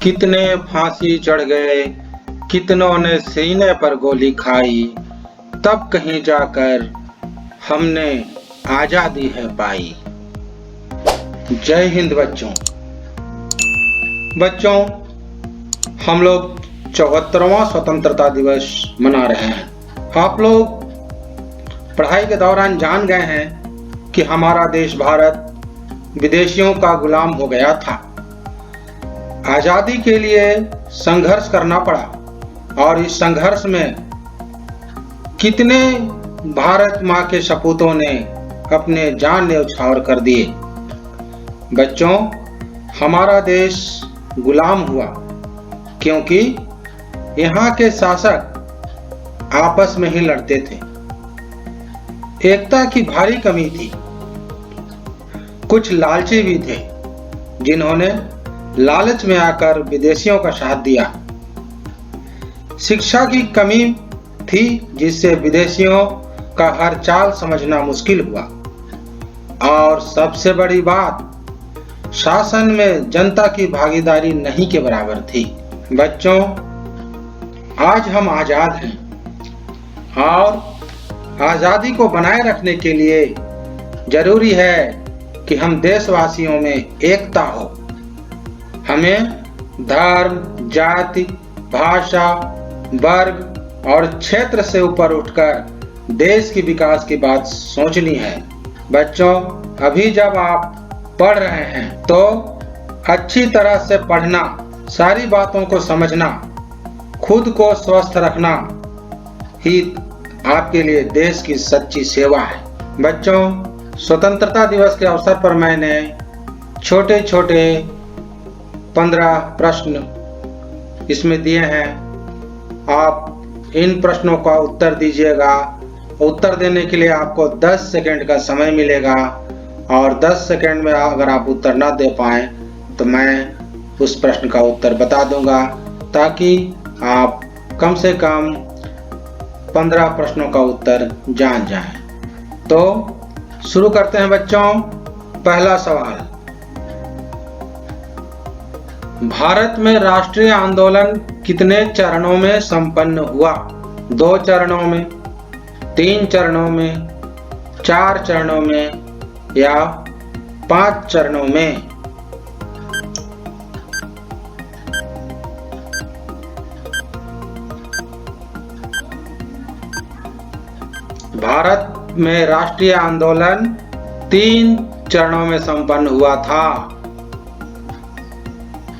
कितने फांसी चढ़ गए, कितनों ने सीने पर गोली खाई, तब कहीं जाकर हमने आजादी है पाई। जय हिंद बच्चों। बच्चों, हम लोग 74वां स्वतंत्रता दिवस मना रहे हैं। आप लोग पढ़ाई के दौरान जान गए हैं कि हमारा देश भारत विदेशियों का गुलाम हो गया था। आजादी के लिए संघर्ष करना पड़ा और इस संघर्ष में कितने भारत माँ के सपूतों ने अपने जान न्यौछावर कर दिए। बच्चों, हमारा देश गुलाम हुआ क्योंकि यहाँ के शासक आपस में ही लड़ते थे। एकता की भारी कमी थी। कुछ लालची भी थे जिन्होंने लालच में आकर विदेशियों का साथ दिया। शिक्षा की कमी थी जिससे विदेशियों का हर चाल समझना मुश्किल हुआ। और सबसे बड़ी बात, शासन में जनता की भागीदारी नहीं के बराबर थी। बच्चों, आज हम आजाद हैं और आजादी को बनाए रखने के लिए जरूरी है कि हम देशवासियों में एकता हो। हमें धर्म, जाति, भाषा, वर्ग और क्षेत्र से ऊपर उठकर देश की विकास की बात सोचनी है। बच्चों, अभी जब आप पढ़ रहे हैं तो अच्छी तरह से पढ़ना, सारी बातों को समझना, खुद को स्वस्थ रखना ही आपके लिए देश की सच्ची सेवा है। बच्चों, स्वतंत्रता दिवस के अवसर पर मैंने छोटे छोटे 15 प्रश्न इसमें दिए हैं। आप इन प्रश्नों का उत्तर दीजिएगा। उत्तर देने के लिए आपको 10 सेकंड का समय मिलेगा और 10 सेकंड में अगर आप उत्तर ना दे पाए तो मैं उस प्रश्न का उत्तर बता दूंगा, ताकि आप कम से कम 15 प्रश्नों का उत्तर जान जाएं। तो शुरू करते हैं बच्चों। पहला सवाल, भारत में राष्ट्रीय आंदोलन कितने चरणों में संपन्न हुआ? 2 चरणों में, 3 चरणों में, 4 चरणों में या 5 चरणों में? भारत में राष्ट्रीय आंदोलन 3 चरणों में संपन्न हुआ था।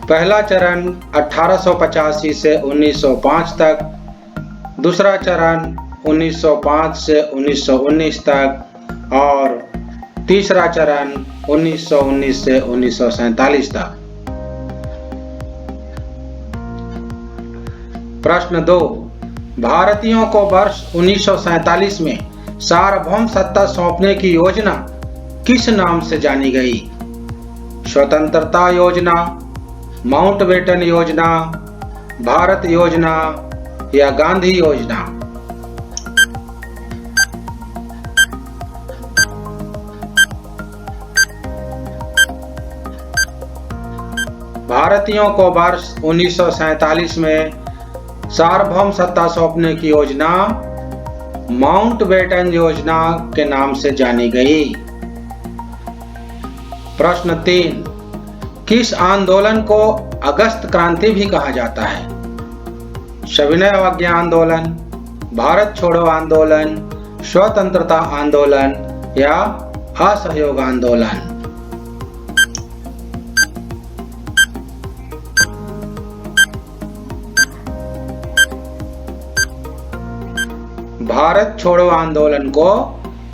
पहला चरण 1885 से 1905 तक, दूसरा चरण 1905 से 1919 तक और तीसरा चरण 1919 से 1947 तक। प्रश्न 2, भारतीयों को वर्ष 1947 में सार्वभौम सत्ता सौंपने की योजना किस नाम से जानी गई? स्वतंत्रता योजना, माउंटबेटन योजना, भारत योजना या गांधी योजना? भारतीयों को वर्ष 1947 में सार्वभौम सत्ता सौंपने की योजना माउंटबेटन योजना के नाम से जानी गई। प्रश्न 3, किस आंदोलन को अगस्त क्रांति भी कहा जाता है? सविनय अवज्ञा आंदोलन, भारत छोड़ो आंदोलन, स्वतंत्रता आंदोलन या असहयोग आंदोलन? भारत छोड़ो आंदोलन को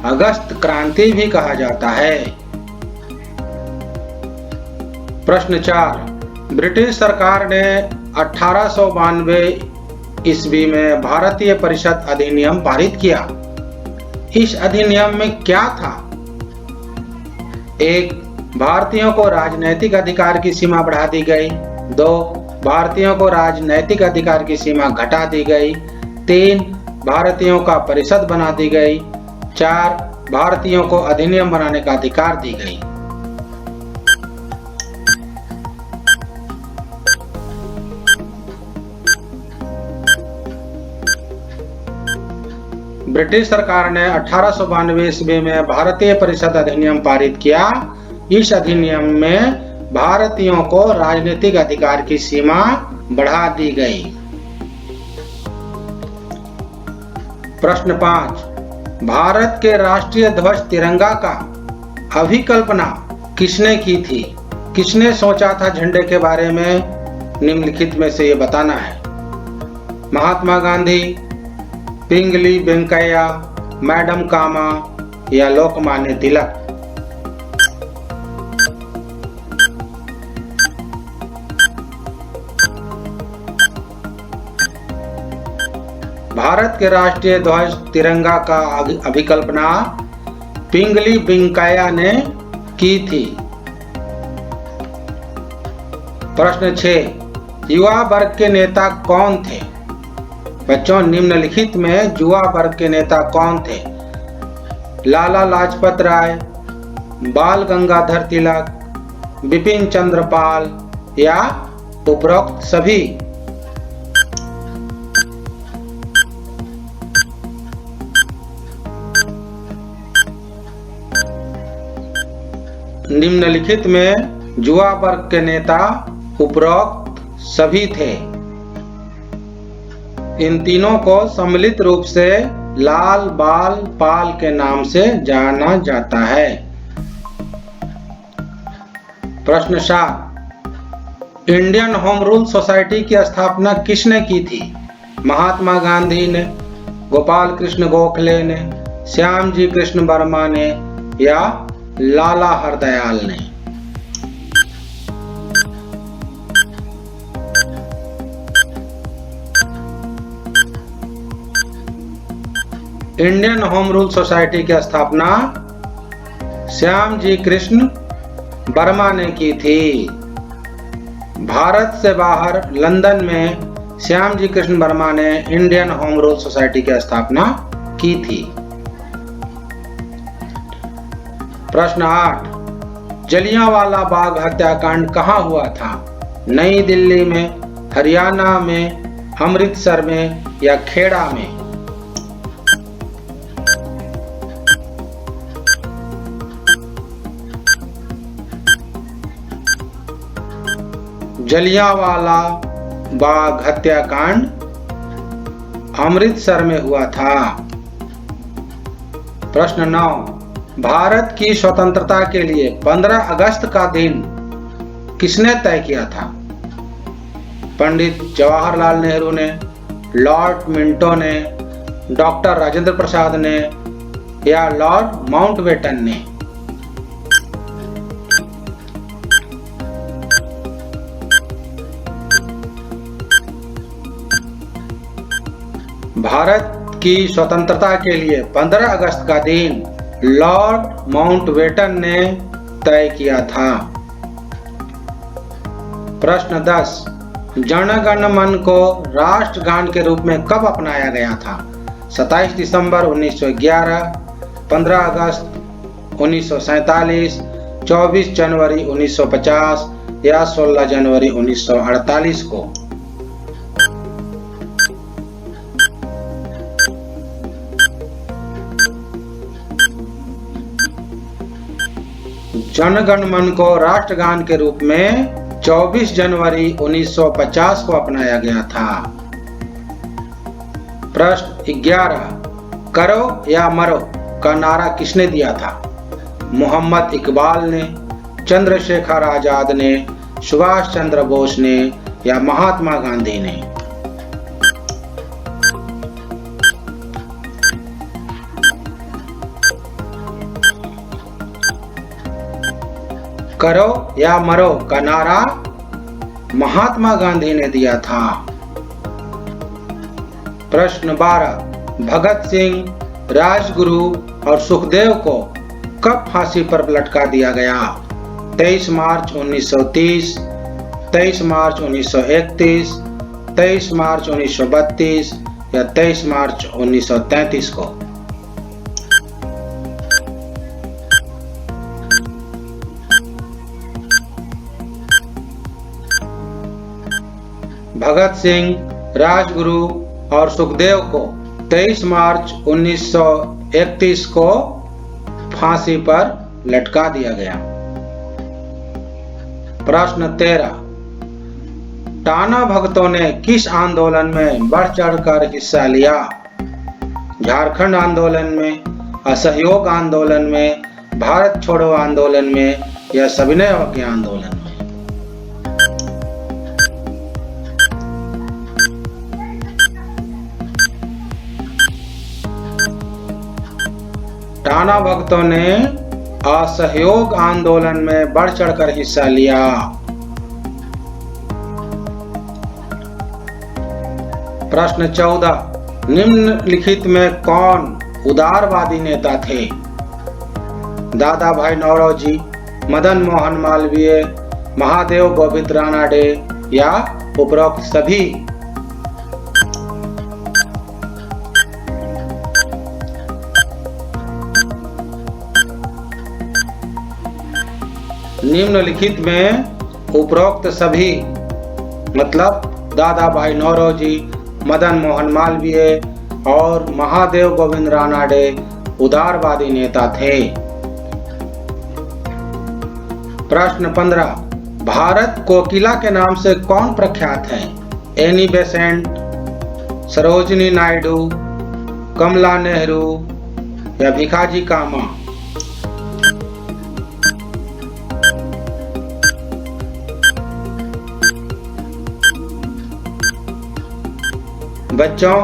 अगस्त क्रांति भी कहा जाता है। प्रश्न 4, ब्रिटिश सरकार ने 1892 ईस्वी में भारतीय परिषद अधिनियम पारित किया। इस अधिनियम में क्या था? 1, भारतीयों को राजनैतिक अधिकार की सीमा बढ़ा दी गई। 2, भारतीयों को राजनैतिक अधिकार की सीमा घटा दी गई। 3, भारतीयों का परिषद बना दी गई। 4, भारतीयों को अधिनियम बनाने का अधिकार दी गई। ब्रिटिश सरकार ने 1892 ईस्वी में भारतीय परिषद अधिनियम पारित किया। इस अधिनियम में भारतीयों को राजनीतिक अधिकार की सीमा बढ़ा दी गई। प्रश्न 5, भारत के राष्ट्रीय ध्वज तिरंगा का अभिकल्पना किसने की थी? किसने सोचा था झंडे के बारे में? निम्नलिखित में से ये बताना है। महात्मा गांधी, पिंगली वेंकैया, मैडम कामा या लोकमान्य तिलक? भारत के राष्ट्रीय ध्वज तिरंगा का अभिकल्पना पिंगली वेंकैया ने की थी। प्रश्न 6, युवा वर्ग के नेता कौन थे? बच्चों, निम्नलिखित में युवा वर्ग के नेता कौन थे? लाला लाजपत राय, बाल गंगाधर तिलक, बिपिन चंद्र पाल या उपरोक्त सभी? निम्नलिखित में युवा वर्ग के नेता उपरोक्त सभी थे। इन तीनों को सम्मिलित रूप से लाल बाल पाल के नाम से जाना जाता है। प्रश्न 7, इंडियन होम रूल सोसाइटी की स्थापना किसने की थी? महात्मा गांधी ने, गोपाल कृष्ण गोखले ने, श्याम जी कृष्ण वर्मा ने या लाला हरदयाल ने? इंडियन होम रूल सोसाइटी की स्थापना श्याम जी कृष्ण वर्मा ने की थी। भारत से बाहर लंदन में श्याम जी कृष्ण वर्मा ने इंडियन होम रूल सोसाइटी की स्थापना की थी। प्रश्न 8, जलियांवाला बाग हत्याकांड कहाँ हुआ था? नई दिल्ली में, हरियाणा में, अमृतसर में या खेड़ा में? जलियांवाला बाग हत्याकांड अमृतसर में हुआ था। प्रश्न 9, भारत की स्वतंत्रता के लिए 15 अगस्त का दिन किसने तय किया था? पंडित जवाहरलाल नेहरू ने, लॉर्ड मिंटो ने, डॉक्टर राजेंद्र प्रसाद ने या लॉर्ड माउंटबेटन ने? भारत की स्वतंत्रता के लिए 15 अगस्त का दिन लॉर्ड माउंटबेटन ने तय किया था। प्रश्न 10, जन गण मन को राष्ट्रगान के रूप में कब अपनाया गया था? 27 दिसंबर 1911, 15 अगस्त 1947, 24 जनवरी 1950 या 16 जनवरी 1948 को? जनगण मन को राष्ट्रगान के रूप में 24 जनवरी 1950 को अपनाया गया था। प्रश्न 11, करो या मरो का नारा किसने दिया था? मोहम्मद इकबाल ने, चंद्रशेखर आजाद ने, सुभाष चंद्र बोस ने या महात्मा गांधी ने? करो या मरो का नारा महात्मा गांधी ने दिया था। प्रश्न 12, भगत सिंह, राजगुरु और सुखदेव को कब फांसी पर लटका दिया गया? 23 मार्च 1930, 23 मार्च 1931, 23 मार्च 1932 या 23 मार्च 1933 को? भगत सिंह, राजगुरु और सुखदेव को 23 मार्च 1931 को फांसी पर लटका दिया गया। प्रश्न 13, टाना भगतों ने किस आंदोलन में बढ़ चढ़कर हिस्सा लिया? झारखंड आंदोलन में, असहयोग आंदोलन में, भारत छोड़ो आंदोलन में या सविनय अवज्ञा आंदोलन में? टाना भगतों ने असहयोग आंदोलन में बढ़ चढ़कर हिस्सा लिया। प्रश्न 14, निम्नलिखित में कौन उदारवादी नेता थे? दादा भाई नौरोजी, मदन मोहन मालवीय, महादेव गोविंद रानडे या उपरोक्त सभी? निम्नलिखित में उपरोक्त सभी मतलब दादा भाई नौरोजी, मदन मोहन मालवीय और महादेव गोविंद रानडे उदारवादी नेता थे। प्रश्न 15, भारत कोकिला के नाम से कौन प्रख्यात है? एनी बेसेंट, सरोजिनी नायडू, कमला नेहरू या भिखाजी कामा? बच्चों,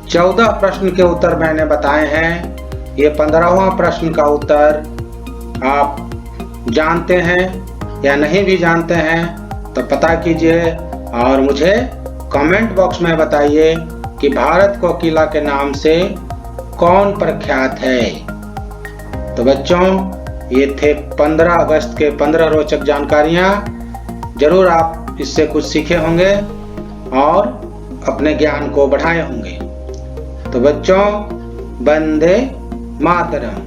14 प्रश्न के उत्तर मैंने बताए हैं। ये 15वां प्रश्न का उत्तर आप जानते हैं या नहीं भी जानते हैं तो पता कीजिए और मुझे कमेंट बॉक्स में बताइए कि भारत कोकिला के नाम से कौन प्रख्यात है। तो बच्चों, ये थे 15 अगस्त के 15 रोचक जानकारियां। जरूर आप इससे कुछ सीखे होंगे और अपने ज्ञान को बढ़ाए होंगे। तो बच्चों, वंदे मातरम।